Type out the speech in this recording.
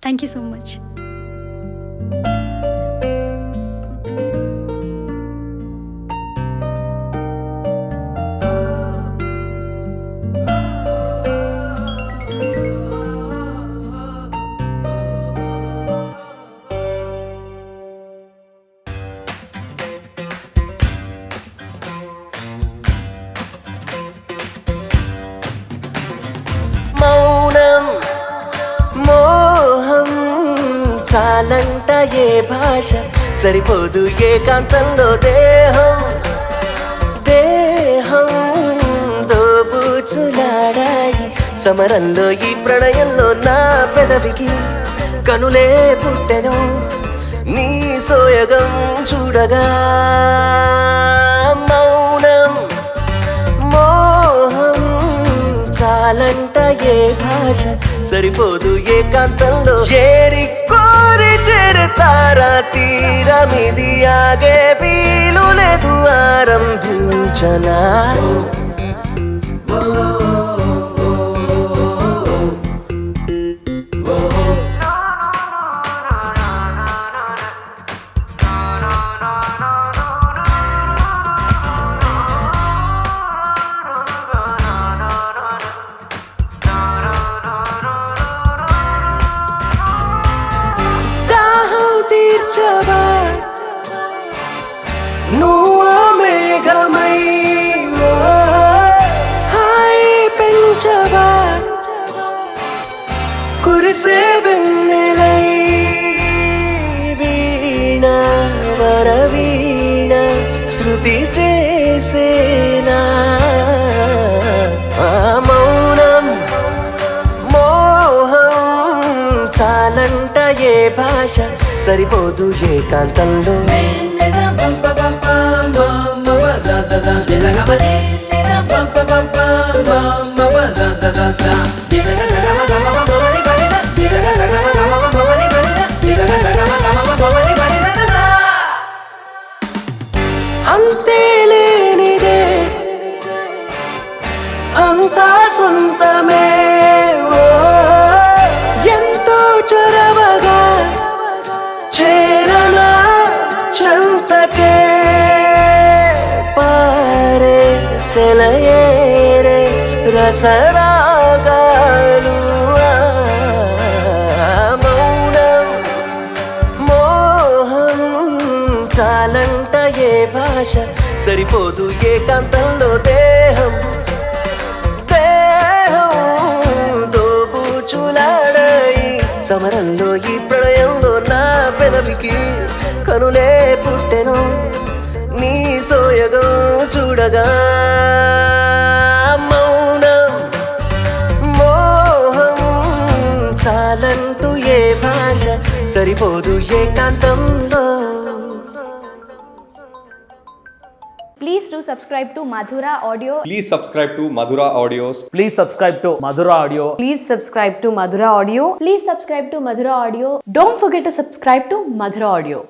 Thank you so much. మౌనం మోహం చాలంట ఏ భాష సరిపోదు ఏకాంతంలో దేహం దేహం దోబూచులాడాయి సమరంలో ఈ ప్రణయంలో నా పెదవికి కనులే పుట్టెను నీ సోయగం చూడగా మౌనం మోహం చాలంట ఏ భాష సరిపోదు ఏకాంతంలో ఏరి కోరి చేరతారా తీరమిది ఆగే వీలు లేదు ఆరంభించనా తీర్చవా నువ్వు మేఘమై హాయి పెంచవా కురిసే వెన్నెలై వీణ వరవీణ శృతి చేసేనా మౌనం మోహం చాలంట ఏ భాష సరిపోదు ఏకాంతంలో అంతే లేనిదే అంతా సొంతమే ఎంతో చొరవగా చేరనా చంతకే పారే సెలయేరే రసరాగాలు మౌనం మోహం చాలంట ఏ భాష సరిపోదు ఏకాంతంలో దేహం దేహం దోబూచులాడాయి సమరంలో ఈ ప్రళయంలో నా పెదవికి కనులే పుట్టెను నీ సోయగం చూడగా మౌనం మోహం చాలంటూ ఏ భాష సరిపోదు ఏకాంతంలో. Please do subscribe to Madhura Audio. Please subscribe to Madhura Audios. Please subscribe to Madhura Audio. Please subscribe to Madhura Audio. Please subscribe to Madhura Audio. Don't forget to subscribe to Madhura Audio.